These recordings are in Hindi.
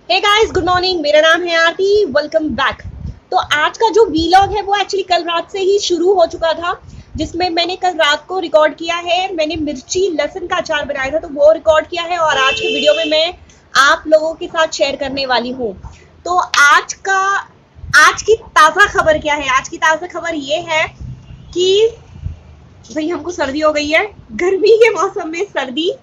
Hey guys, good morning. मेरा नाम है आरती। Welcome back. तो आज का जो वीलॉग है वो एक्चुअली कल रात से ही शुरू हो चुका था, जिसमें मैंने कल रात को रिकॉर्ड किया है। मैंने मिर्ची लहसुन का अचार बनाया था, तो वो रिकॉर्ड किया है और आज के वीडियो में मैं आप लोगों के साथ शेयर करने वाली हूँ। तो आज की ताज़ा खबर क्या है? आज की ताज़ा खबर ये है कि भाई हमको सर्दी हो गई है। गर्मी के मौसम में सर्दी।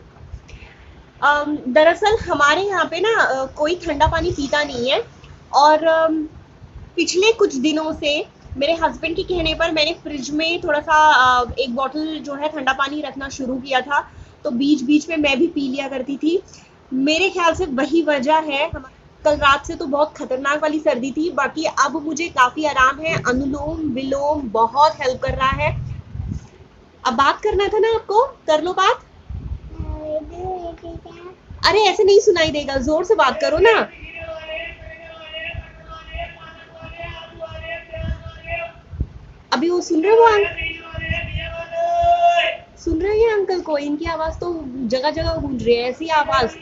दरअसल हमारे यहाँ पे ना कोई ठंडा पानी पीता नहीं है। और पिछले कुछ दिनों से मेरे हस्बैंड के कहने पर मैंने फ्रिज में थोड़ा सा एक बॉटल जो है ठंडा पानी रखना शुरू किया था। तो बीच बीच में मैं भी पी लिया करती थी। मेरे ख्याल से वही वजह है। कल रात से तो बहुत खतरनाक वाली सर्दी थी, बाकी अब मुझे काफी आराम है। अनुलोम विलोम बहुत हेल्प कर रहा है। अब बात करना था ना आपको, कर लो बात। अरे ऐसे नहीं सुनाई देगा, जोर से बात करो ना। अभी वो सुन रहे हो सुन रहे हैं अंकल को? इनकी आवाज तो जगह जगह गूंज रही है, ऐसी आवाज।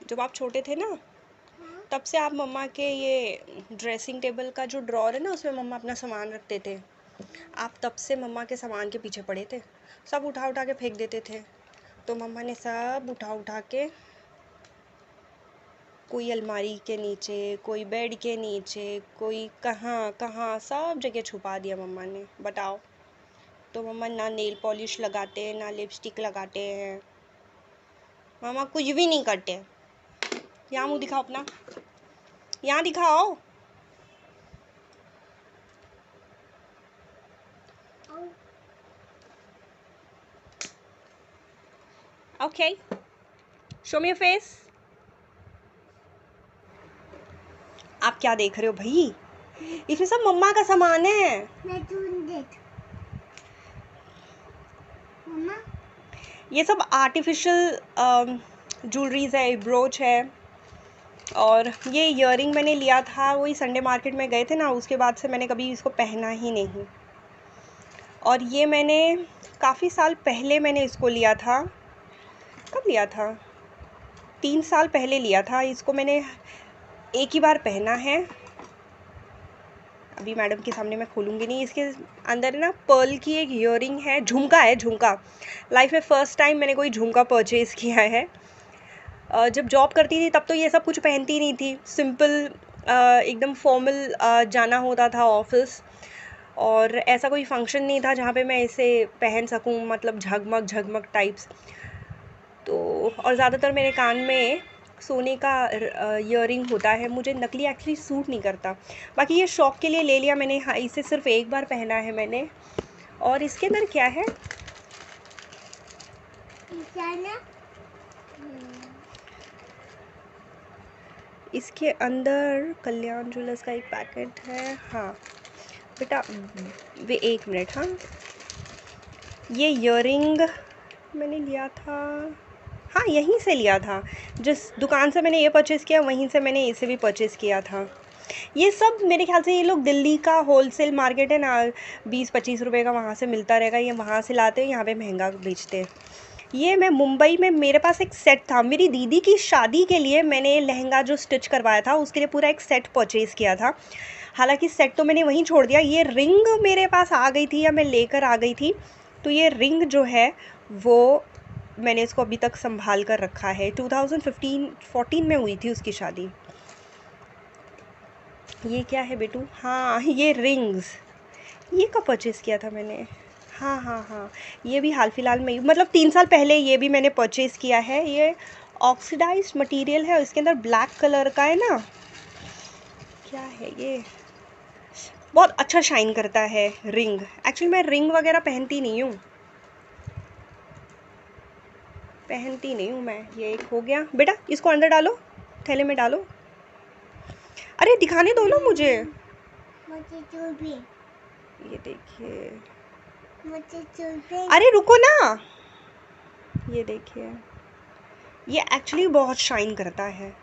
जब आप छोटे थे ना, तब से आप मम्मा के ये ड्रेसिंग टेबल का जो ड्रॉर है ना, उसमें मम्मा अपना सामान रखते थे। आप तब से मम्मा के सामान के पीछे पड़े थे। सब उठा उठा के फेंक देते थे, तो मम्मा ने सब उठा उठा के कोई अलमारी के नीचे, कोई बेड के नीचे, कोई कहाँ कहाँ सब जगह छुपा दिया मम्मा ने। बताओ। तो मम्मा ना नेल पॉलिश लगाते हैं, ना लिपस्टिक लगाते हैं। मम्मा कुछ भी नहीं करते। यहाँ मुँह दिखाओ अपना, यहाँ दिखाओ। Okay, show me your face. आप क्या देख रहे हो भाई? इसमें सब मम्मा का सामान है। मम्मा, ये सब आर्टिफिशियल ज्वेलरीज है, ब्रोच है। और ये इयररिंग मैंने लिया था, वही संडे मार्केट में गए थे ना, उसके बाद से मैंने कभी इसको पहना ही नहीं। और ये मैंने काफ़ी साल पहले मैंने इसको लिया था। कब लिया था? 3 साल पहले लिया था। इसको मैंने एक ही बार पहना है। अभी मैडम के सामने मैं खोलूँगी नहीं। इसके अंदर ना पर्ल की एक इयररिंग है, झुमका है, झुमका। लाइफ में फ़र्स्ट टाइम मैंने कोई झुमका परचेज़ किया है। जब जॉब करती थी तब तो ये सब कुछ पहनती नहीं थी। सिंपल एकदम फॉर्मल जाना होता था ऑफिस, और ऐसा कोई फंक्शन नहीं था जहाँ पे मैं इसे पहन सकूँ, मतलब झगमग झगमग टाइप्स। तो और ज़्यादातर मेरे कान में सोने का इयररिंग होता है। मुझे नकली एक्चुअली सूट नहीं करता। बाकी ये शौक के लिए ले लिया मैंने। हाँ, इसे सिर्फ एक बार पहना है मैंने। और इसके अंदर क्या है? इसके अंदर कल्याण ज्वेलर्स का एक पैकेट है। हाँ बेटा, वे एक मिनट। हाँ, ये इयररिंग मैंने लिया था, हाँ यहीं से लिया था। जिस दुकान से मैंने ये परचेज़ किया वहीं से मैंने इसे भी परचेज़ किया था। ये सब मेरे ख्याल से ये लोग दिल्ली का होलसेल मार्केट है ना, 20-25 रुपए का वहाँ से मिलता रहेगा, ये वहाँ से लाते हैं, यहाँ पे महंगा बेचते हैं। ये मैं मुंबई में, मेरे पास एक सेट था, मेरी दीदी की शादी के लिए मैंने लहंगा जो स्टिच करवाया था उसके लिए पूरा एक सेट परचेज़ किया था। हालांकि सेट तो मैंने वहीं छोड़ दिया, ये रिंग मेरे पास आ गई थी या मैं लेकर आ गई थी, तो ये रिंग जो है वो मैंने इसको अभी तक संभाल कर रखा है। 2015-14 में हुई थी उसकी शादी। ये क्या है बेटू? हाँ, ये रिंग्स, ये कब परचेज़ किया था मैंने? हाँ हाँ हाँ, ये भी हाल फिलहाल में, मतलब 3 साल पहले ये भी मैंने परचेज़ किया है। ये ऑक्सीडाइज्ड मटेरियल है और इसके अंदर ब्लैक कलर का है ना, क्या है ये, बहुत अच्छा शाइन करता है रिंग। एक्चुअली मैं रिंग वगैरह पहनती नहीं हूँ मैं। ये एक हो गया बेटा, इसको अंदर डालो, थैले में डालो। अरे दिखाने दो ना मुझे जो भी। ये देखिए, मुझे अरे रुको ना, ये देखिए, ये एक्चुअली बहुत शाइन करता है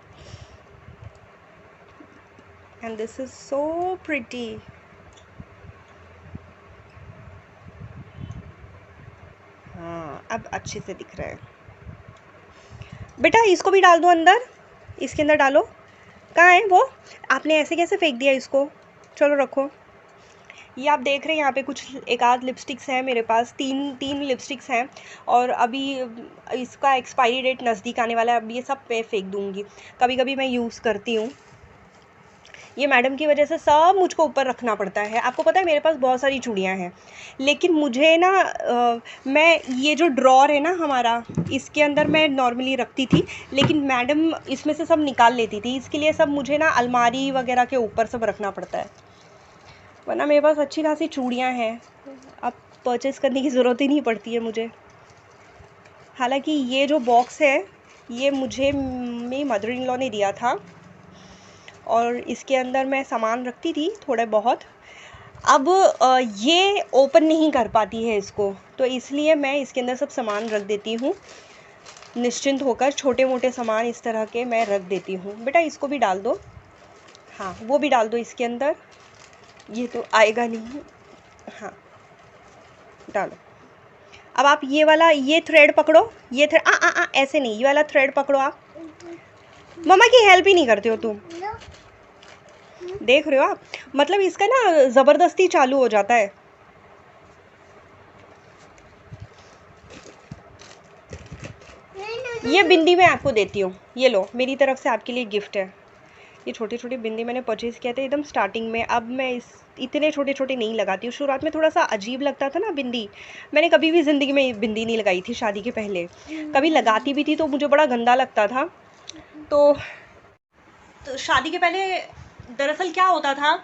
and this is so pretty. हाँ, अब अच्छे से दिख रहा है। बेटा इसको भी डाल दो अंदर, इसके अंदर डालो। कहाँ है वो? आपने ऐसे कैसे फेंक दिया इसको? चलो रखो। ये आप देख रहे हैं यहाँ पे कुछ एक आध लिपस्टिक्स हैं मेरे पास, तीन लिपस्टिक्स हैं, और अभी इसका एक्सपायरी डेट नज़दीक आने वाला है। अब ये सब मैं फेंक दूँगी, कभी कभी मैं यूज़ करती हूँ। ये मैडम की वजह से सब मुझको ऊपर रखना पड़ता है। आपको पता है मेरे पास बहुत सारी चूड़ियाँ हैं, लेकिन मुझे ना मैं ये जो ड्रॉर है ना हमारा, इसके अंदर मैं नॉर्मली रखती थी, लेकिन मैडम इसमें से सब निकाल लेती थी, इसके लिए सब मुझे ना अलमारी वगैरह के ऊपर सब रखना पड़ता है, वरना मेरे पास अच्छी खासी चूड़ियाँ हैं। अब परचेज़ करने की ज़रूरत ही नहीं पड़ती है मुझे। हालांकि ये जो बॉक्स है ये मुझे मेरी मदर इन लॉ ने दिया था, और इसके अंदर मैं सामान रखती थी थोड़े बहुत। अब ये ओपन नहीं कर पाती है इसको, तो इसलिए मैं इसके अंदर सब सामान रख देती हूँ निश्चिंत होकर। छोटे मोटे सामान इस तरह के मैं रख देती हूँ। बेटा इसको भी डाल दो, हाँ वो भी डाल दो इसके अंदर, ये तो आएगा नहीं। हाँ डालो। अब आप ये वाला, ये थ्रेड पकड़ो, ये थ्रेड ऐसे नहीं, ये वाला थ्रेड पकड़ो आप। मम्मा की हेल्प ही नहीं करते हो तुम, देख रहे हो आप, मतलब इसका ना ज़बरदस्ती चालू हो जाता है। ये बिंदी मैं आपको देती हूँ, ये लो, मेरी तरफ से आपके लिए गिफ्ट है। ये छोटी छोटी बिंदी मैंने परचेज़ किया था एकदम स्टार्टिंग में। अब मैं इतने छोटे छोटे नहीं लगाती हूँ। शुरुआत में थोड़ा सा अजीब लगता था ना बिंदी, मैंने कभी भी ज़िंदगी में बिंदी नहीं लगाई थी शादी के पहले, कभी लगाती भी थी तो मुझे बड़ा गंदा लगता था। तो शादी के पहले दरअसल क्या होता था,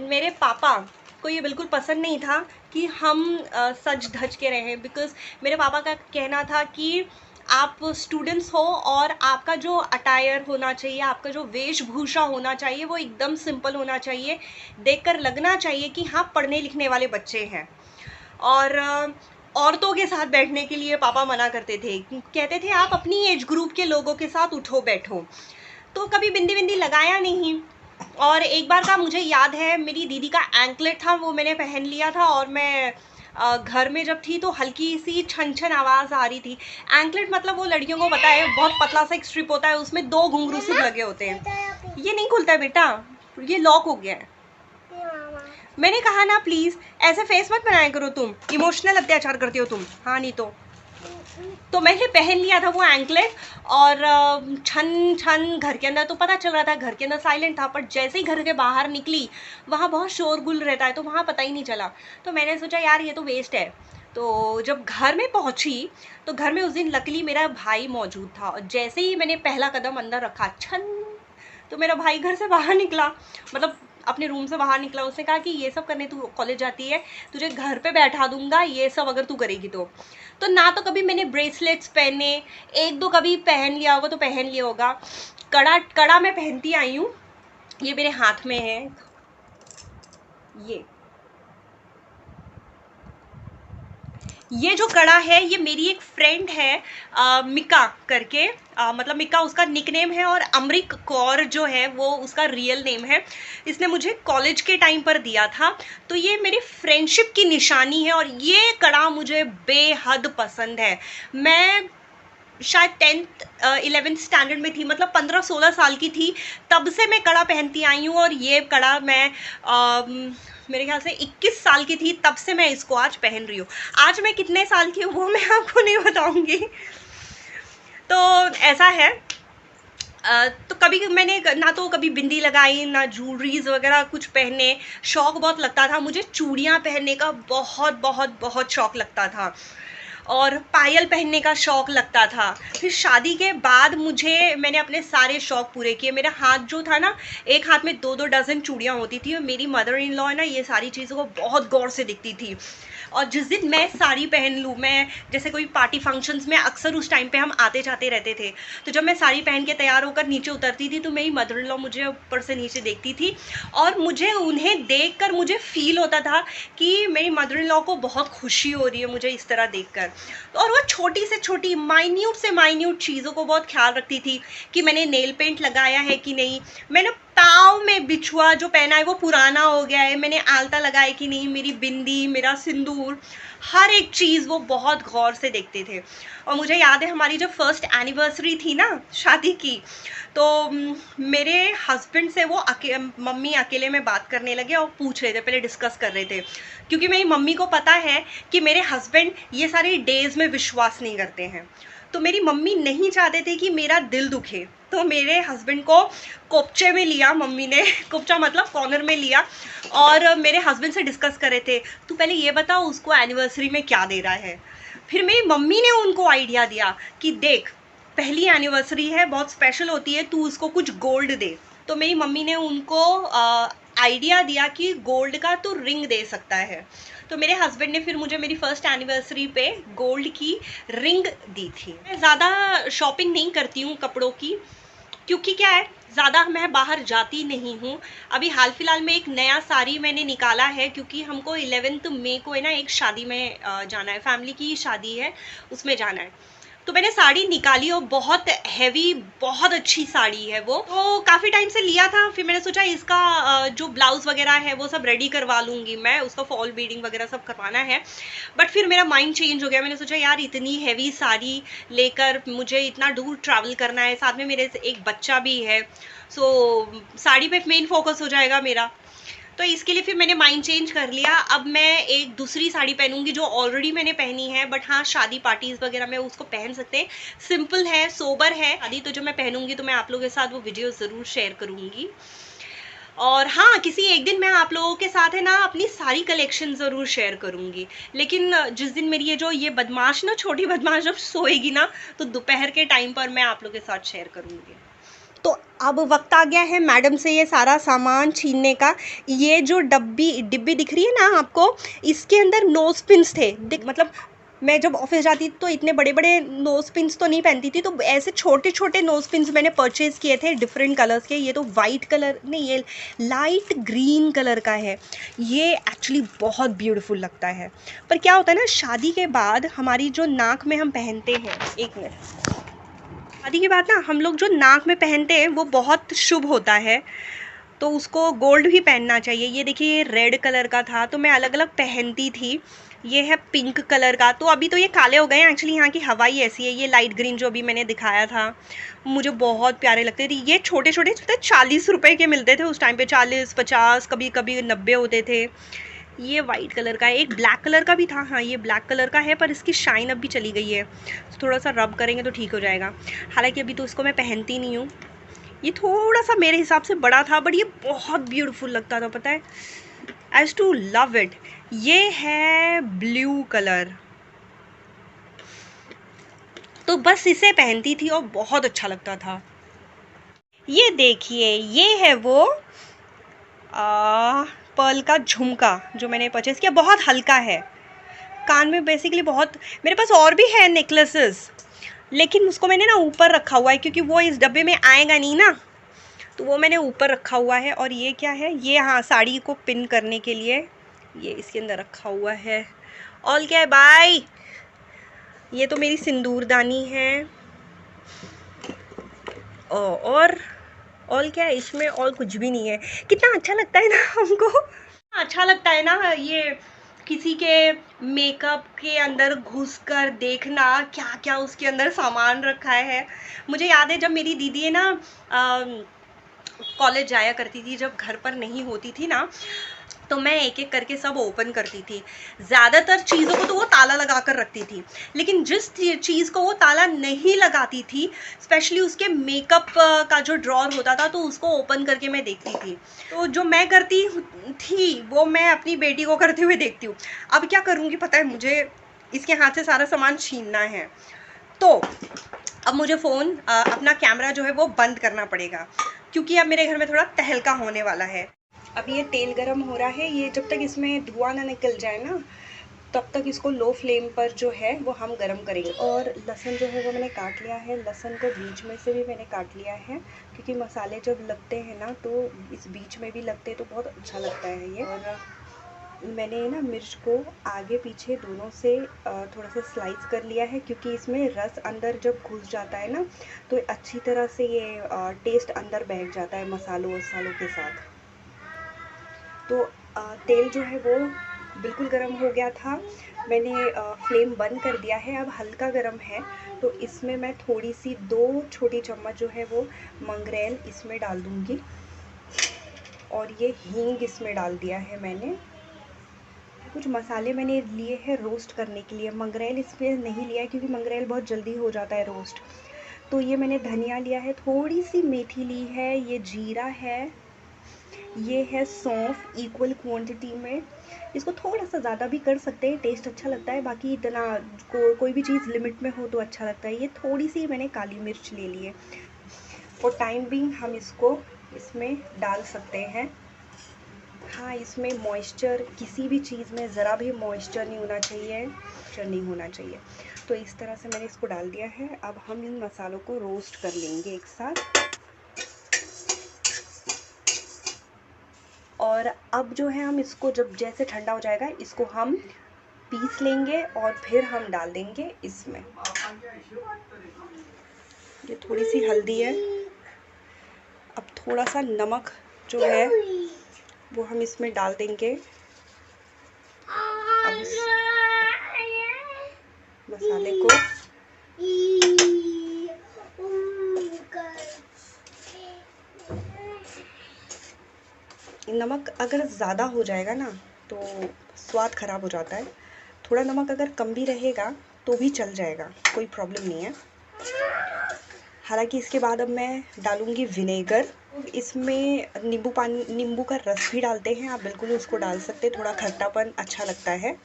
मेरे पापा को ये बिल्कुल पसंद नहीं था कि हम सज धज के रहें, बिकॉज़ मेरे पापा का कहना था कि आप स्टूडेंट्स हो और आपका जो अटायर होना चाहिए, आपका जो वेशभूषा होना चाहिए वो एकदम सिंपल होना चाहिए, देखकर लगना चाहिए कि हाँ पढ़ने लिखने वाले बच्चे हैं। और औरतों के साथ बैठने के लिए पापा मना करते थे, कहते थे आप अपनी एज ग्रुप के लोगों के साथ उठो बैठो। तो कभी बिंदी बिंदी लगाया नहीं। और एक बार का मुझे याद है, मेरी दीदी का एंकलेट था, वो मैंने पहन लिया था, और मैं घर में जब थी तो हल्की सी छन छन आवाज़ आ रही थी। एंकलेट मतलब वो लड़कियों को पता है, बहुत पतला सा एक स्ट्रिप होता है, उसमें 2 घुंघरू सिर्फ लगे होते हैं। ये नहीं खुलता है बेटा, ये लॉक हो गया है। मैंने कहा ना प्लीज़ ऐसे फेस मत बनाया करो, तुम इमोशनल अत्याचार करती हो तुम। हाँ नहीं तो मैंने पहन लिया था वो एंकलेट, और छन छन घर के अंदर तो पता चल रहा था, घर के अंदर साइलेंट था, पर जैसे ही घर के बाहर निकली वहाँ बहुत शोरगुल रहता है, तो वहाँ पता ही नहीं चला। तो मैंने सोचा यार ये तो वेस्ट है। तो जब घर में पहुँची तो घर में उस दिन लकीली मेरा भाई मौजूद था, और जैसे ही मैंने पहला कदम अंदर रखा, छन, तो मेरा भाई घर से बाहर निकला, मतलब अपने रूम से बाहर निकला। उसने कहा कि ये सब करने तू कॉलेज जाती है, तुझे घर पे बैठा दूंगा ये सब अगर तू करेगी तो ना तो कभी मैंने ब्रेसलेट्स पहने, एक दो कभी पहन लिया होगा तो पहन लिया होगा। कड़ा मैं पहनती आई हूँ, ये मेरे हाथ में है, ये जो कड़ा है ये मेरी एक फ्रेंड है मिका करके, मतलब मिका उसका निकनेम है और अमरिक कौर जो है वो उसका रियल नेम है। इसने मुझे कॉलेज के टाइम पर दिया था, तो ये मेरी फ्रेंडशिप की निशानी है और ये कड़ा मुझे बेहद पसंद है। मैं शायद 10th 11th स्टैंडर्ड में थी, मतलब 15-16 साल की थी, तब से मैं कड़ा पहनती आई हूँ और ये कड़ा मैं मेरे ख्याल से 21 साल की थी तब से मैं इसको आज पहन रही हूँ। आज मैं कितने साल की हूँ वो मैं आपको नहीं बताऊँगी। तो ऐसा है। तो कभी मैंने ना तो कभी बिंदी लगाई ना ज्वेलरीज वगैरह कुछ पहने, शौक बहुत लगता था मुझे, चूड़ियाँ पहनने का बहुत बहुत बहुत शौक लगता था और पायल पहनने का शौक लगता था। फिर शादी के बाद मैंने अपने सारे शौक पूरे किए। मेरा हाथ जो था ना, एक हाथ में 2-2 डज़न चूड़ियाँ होती थी और मेरी मदर इन लॉ है ना, ये सारी चीज़ों को बहुत गौर से दिखती थी। और जिस दिन मैं साड़ी पहन लूँ, मैं जैसे कोई पार्टी फंक्शंस में अक्सर उस टाइम पे हम आते जाते रहते थे, तो जब मैं साड़ी पहन के तैयार होकर नीचे उतरती थी तो मेरी मदर इन लॉ मुझे ऊपर से नीचे देखती थी और मुझे उन्हें देखकर मुझे फील होता था कि मेरी मदर इन लॉ को बहुत खुशी हो रही है मुझे इस तरह देखकर। और वो छोटी से छोटी माइन्यूट से माइन्यूट चीज़ों को बहुत ख्याल रखती थी कि मैंने नेल पेंट लगाया है कि नहीं, मैंने पाँव में बिछुआ जो पहना है वो पुराना हो गया है, मैंने आलता लगाया कि नहीं, मेरी बिंदी, मेरा सिंदूर, हर एक चीज़ वो बहुत गौर से देखते थे। और मुझे याद है हमारी जब फर्स्ट एनिवर्सरी थी ना शादी की, तो मेरे हस्बैंड से वो मम्मी अकेले में बात करने लगे और पूछ रहे थे, पहले डिस्कस कर रहे थे, क्योंकि मेरी मम्मी को पता है कि मेरे हस्बैंड ये सारी डेज़ में विश्वास नहीं करते हैं। तो मेरी मम्मी नहीं चाहते थे कि मेरा दिल दुखे, तो मेरे हस्बैंड को कोपचे में लिया मम्मी ने, कोपचा मतलब कॉर्नर में लिया, और मेरे हस्बैंड से डिस्कस कर रहे थे, तू पहले ये बताओ उसको एनिवर्सरी में क्या दे रहा है। फिर मेरी मम्मी ने उनको आइडिया दिया कि देख, पहली एनिवर्सरी है, बहुत स्पेशल होती है, तू उसको कुछ गोल्ड दे। तो मेरी मम्मी ने उनको आइडिया दिया कि गोल्ड का तो रिंग दे सकता है। तो मेरे हस्बैंड ने फिर मुझे मेरी फर्स्ट एनिवर्सरी पे गोल्ड की रिंग दी थी। मैं ज़्यादा शॉपिंग नहीं करती हूँ कपड़ों की, क्योंकि क्या है, ज़्यादा मैं बाहर जाती नहीं हूँ। अभी हाल फिलहाल में एक नया साड़ी मैंने निकाला है, क्योंकि हमको 11 मई को है ना एक शादी में जाना है, फैमिली की शादी है, उसमें जाना है। तो मैंने साड़ी निकाली और बहुत हैवी, बहुत अच्छी साड़ी है वो, तो काफ़ी टाइम से लिया था। फिर मैंने सोचा इसका जो ब्लाउज़ वगैरह है वो सब रेडी करवा लूँगी मैं, उसका फॉल बीडिंग वगैरह सब करवाना है। बट फिर मेरा माइंड चेंज हो गया, मैंने सोचा यार इतनी हैवी साड़ी लेकर मुझे इतना दूर ट्रैवल करना है, साथ में मेरे एक बच्चा भी है, सो साड़ी पे मेन फोकस हो जाएगा मेरा। तो इसके लिए फिर मैंने माइंड चेंज कर लिया। अब मैं एक दूसरी साड़ी पहनूंगी जो ऑलरेडी मैंने पहनी है, बट हाँ शादी पार्टीज वगैरह में उसको पहन सकते हैं, सिंपल है, सोबर है शादी। तो जब मैं पहनूंगी तो मैं आप लोगों के साथ वो वीडियो ज़रूर शेयर करूंगी। और हाँ, किसी एक दिन मैं आप लोगों के साथ है ना अपनी सारी कलेक्शन ज़रूर शेयर करूंगी। लेकिन जिस दिन मेरी ये बदमाश ना, छोटी बदमाश जब सोएगी ना, तो दोपहर के टाइम पर मैं आप लोगों के साथ शेयर करूंगी। तो अब वक्त आ गया है मैडम से ये सारा सामान छीनने का। ये जो डिब्बी दिख रही है ना आपको, इसके अंदर नोज पिन्स थे। मतलब मैं जब ऑफिस जाती थी तो इतने बड़े बड़े नोज पिन्स तो नहीं पहनती थी, तो ऐसे छोटे छोटे नोज पिन्स मैंने परचेज़ किए थे डिफरेंट कलर्स के। ये तो वाइट कलर नहीं, ये लाइट ग्रीन कलर का है। ये एक्चुअली बहुत ब्यूटीफुल लगता है। पर क्या होता है ना, शादी के बाद हमारी जो नाक में हम पहनते हैं, एक मिनट, शादी के बाद ना हम लोग जो नाक में पहनते हैं वो बहुत शुभ होता है, तो उसको गोल्ड भी पहनना चाहिए। ये देखिए, ये रेड कलर का था तो मैं अलग अलग पहनती थी। ये है पिंक कलर का, तो अभी तो ये काले हो गए हैं, एक्चुअली यहाँ की हवा ही ऐसी है। ये लाइट ग्रीन जो अभी मैंने दिखाया था, मुझे बहुत प्यारे लगते थे। ये छोटे छोटे 40 रुपए के मिलते थे उस टाइम पे, 40-50, कभी कभी 90 होते थे। ये वाइट कलर का है, एक ब्लैक कलर का भी था, हाँ ये ब्लैक कलर का है, पर इसकी शाइन अब भी चली गई है, तो थोड़ा सा रब करेंगे तो ठीक हो जाएगा। हालांकि अभी तो इसको मैं पहनती नहीं हूँ। ये थोड़ा सा मेरे हिसाब से बड़ा था, बट ये बहुत ब्यूटीफुल लगता था, पता है, I used to love it. ये है ब्लू कलर, तो बस इसे पहनती थी और बहुत अच्छा लगता था। ये देखिए, ये है वो पर्ल का झुमका जो मैंने परचेज़ किया, बहुत हल्का है, कान में बेसिकली बहुत। मेरे पास और भी है नेकलेसेस, लेकिन उसको मैंने ना ऊपर रखा हुआ है, क्योंकि वो इस डब्बे में आएगा नहीं ना, तो वो मैंने ऊपर रखा हुआ है। और ये क्या है, ये हाँ साड़ी को पिन करने के लिए ये इसके अंदर रखा हुआ है। ऑल क्या है बाय। ये तो मेरी सिंदूरदानी है। और ऑल क्या है इसमें? और कुछ भी नहीं है। कितना अच्छा लगता है ना हमको, अच्छा लगता है ना ये किसी के मेकअप के अंदर घुसकर देखना क्या क्या उसके अंदर सामान रखा है। मुझे याद है जब मेरी दीदी है ना कॉलेज जाया करती थी, जब घर पर नहीं होती थी ना, तो मैं एक एक करके सब ओपन करती थी। ज़्यादातर चीज़ों को तो वो ताला लगा कर रखती थी, लेकिन जिस चीज़ को वो ताला नहीं लगाती थी, स्पेशली उसके मेकअप का जो ड्रॉर होता था, तो उसको ओपन करके मैं देखती थी। तो जो मैं करती थी वो मैं अपनी बेटी को करते हुए देखती हूँ। अब क्या करूँगी पता है, मुझे इसके हाथ से सारा सामान छीनना है। तो अब मुझे फ़ोन अपना कैमरा जो है वो बंद करना पड़ेगा, क्योंकि अब मेरे घर में थोड़ा तहलका होने वाला है। अब ये तेल गरम हो रहा है, ये जब तक इसमें धुआं ना निकल जाए ना, तब तक इसको लो फ्लेम पर जो है वो हम गरम करेंगे। और लहसुन जो है वो मैंने काट लिया है, लहसुन को बीच में से भी मैंने काट लिया है, क्योंकि मसाले जब लगते हैं ना तो इस बीच में भी लगते हैं तो बहुत अच्छा लगता है ये। और मैंने ना मिर्च को आगे पीछे दोनों से थोड़ा सा स्लाइस कर लिया है, क्योंकि इसमें रस अंदर जब घुस जाता है ना तो अच्छी तरह से ये टेस्ट अंदर बैठ जाता है मसालों वसालों के साथ। तो तेल जो है वो बिल्कुल गर्म हो गया था, मैंने फ्लेम बंद कर दिया है, अब हल्का गर्म है। तो इसमें मैं थोड़ी सी 2 छोटी चम्मच जो है वो मंगरेल इसमें डाल दूँगी, और ये हींग इसमें डाल दिया है मैंने। कुछ मसाले मैंने लिए हैं रोस्ट करने के लिए, मंगरेल इसमें नहीं लिया है क्योंकि मंगरेल बहुत जल्दी हो जाता है रोस्ट। तो ये मैंने धनिया लिया है, थोड़ी सी मेथी ली है, ये जीरा है, ये है सौंफ इक्वल क्वांटिटी में। इसको थोड़ा सा ज़्यादा भी कर सकते हैं, टेस्ट अच्छा लगता है, बाकी इतना कोई भी चीज़ लिमिट में हो तो अच्छा लगता है। ये थोड़ी सी मैंने काली मिर्च ले ली है। फॉर टाइम बिंग हम इसको इसमें डाल सकते हैं। हाँ, इसमें मॉइस्चर, किसी भी चीज़ में ज़रा भी मॉइस्चर नहीं होना चाहिए, मॉइस्चर नहीं होना चाहिए। तो इस तरह से मैंने इसको डाल दिया है। अब हम इन मसालों को रोस्ट कर लेंगे एक साथ। और अब जो है हम इसको जब जैसे ठंडा हो जाएगा इसको हम पीस लेंगे और फिर हम डाल देंगे इसमें। ये थोड़ी सी हल्दी है, अब थोड़ा सा नमक जो है वो हम इसमें डाल देंगे। अब इस मसाले को नमक अगर ज़्यादा हो जाएगा ना तो स्वाद ख़राब हो जाता है, थोड़ा नमक अगर कम भी रहेगा तो भी चल जाएगा, कोई प्रॉब्लम नहीं है। हालांकि इसके बाद अब मैं डालूँगी विनेगर। इसमें नींबू का रस भी डालते हैं, आप बिल्कुल उसको डाल सकते हैं, थोड़ा खट्टापन अच्छा लगता है।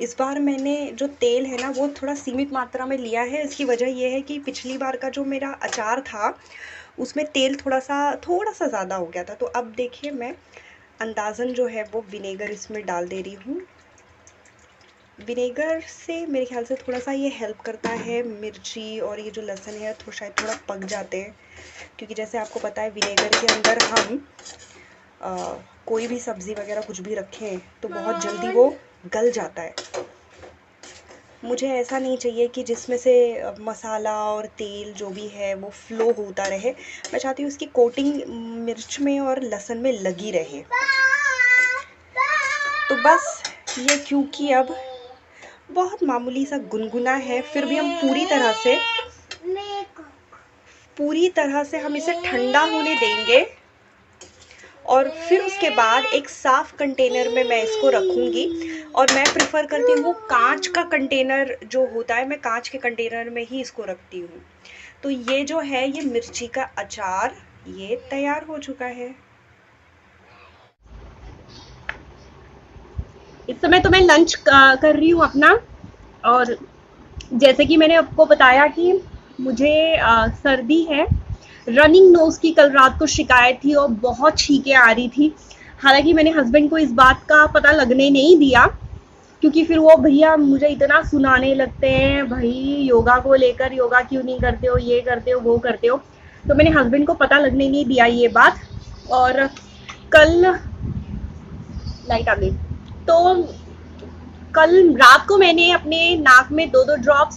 इस बार मैंने जो तेल है ना वो थोड़ा सीमित मात्रा में लिया है। इसकी वजह यह है कि पिछली बार का जो मेरा अचार था उसमें तेल थोड़ा सा ज़्यादा हो गया था। तो अब देखिए मैं अंदाज़न जो है वो विनेगर इसमें डाल दे रही हूँ। विनेगर से मेरे ख्याल से थोड़ा सा ये हेल्प करता है, मिर्ची और ये जो लहसुन है तो शायद थोड़ा पक जाते हैं, क्योंकि जैसे आपको पता है विनेगर के अंदर हम कोई भी सब्ज़ी वगैरह कुछ भी रखें तो बहुत जल्दी वो गल जाता है। मुझे ऐसा नहीं चाहिए कि जिसमें से मसाला और तेल जो भी है वो फ़्लो होता रहे, मैं चाहती हूँ उसकी कोटिंग मिर्च में और लहसुन में लगी रहे। तो बस ये क्योंकि अब बहुत मामूली सा गुनगुना है, फिर भी हम पूरी तरह से हम इसे ठंडा होने देंगे, और फिर उसके बाद एक साफ़ कंटेनर में मैं इसको रखूँगी। और मैं प्रेफर करती हूँ कांच का कंटेनर जो होता है, मैं कांच के कंटेनर में ही इसको रखती हूँ। तो ये जो है ये मिर्ची का अचार ये तैयार हो चुका है। इस समय तो मैं लंच कर रही हूँ अपना, और जैसे कि मैंने आपको बताया कि मुझे सर्दी है, रनिंग नोज़ की कल रात को शिकायत थी और बहुत छींकें आ रही थी। हालांकि मैंने हस्बैंड को इस बात का पता लगने नहीं दिया, क्योंकि फिर वो भैया मुझे इतना सुनाने लगते हैं, भाई योगा को लेकर, योगा क्यों नहीं करते हो, ये करते हो वो करते हो। तो मैंने हस्बैंड को पता लगने नहीं दिया ये बात। और कल लाइट आ गई, तो कल रात को मैंने अपने नाक में 2-2 ड्रॉप्स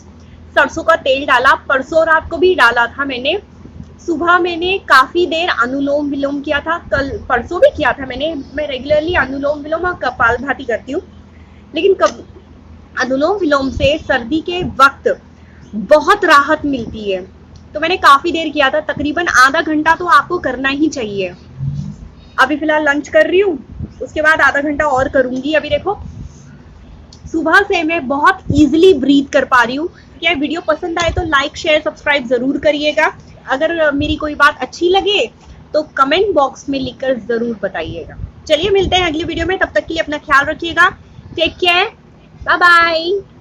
सरसों का तेल डाला, परसों रात को भी डाला था मैंने। सुबह मैंने काफी देर अनुलोम विलोम किया था, कल परसों भी किया था मैंने। मैं रेगुलरली अनुलोम विलोम और कपालभाति करती हूँ, लेकिन अनुलोम विलोम से सर्दी के वक्त बहुत राहत मिलती है, तो मैंने काफी देर किया था, तकरीबन आधा घंटा तो आपको करना ही चाहिए। अभी फिलहाल लंच कर रही हूँ, उसके बाद आधा घंटा और करूंगी। अभी देखो सुबह से मैं बहुत इजीली ब्रीथ कर पा रही हूँ। क्या वीडियो पसंद आए तो लाइक शेयर सब्सक्राइब जरूर करिएगा। अगर मेरी कोई बात अच्छी लगे तो कमेंट बॉक्स में लिखकर जरूर बताइएगा। चलिए मिलते हैं अगली वीडियो में, तब तक के लिए अपना ख्याल रखिएगा। Take care, bye bye.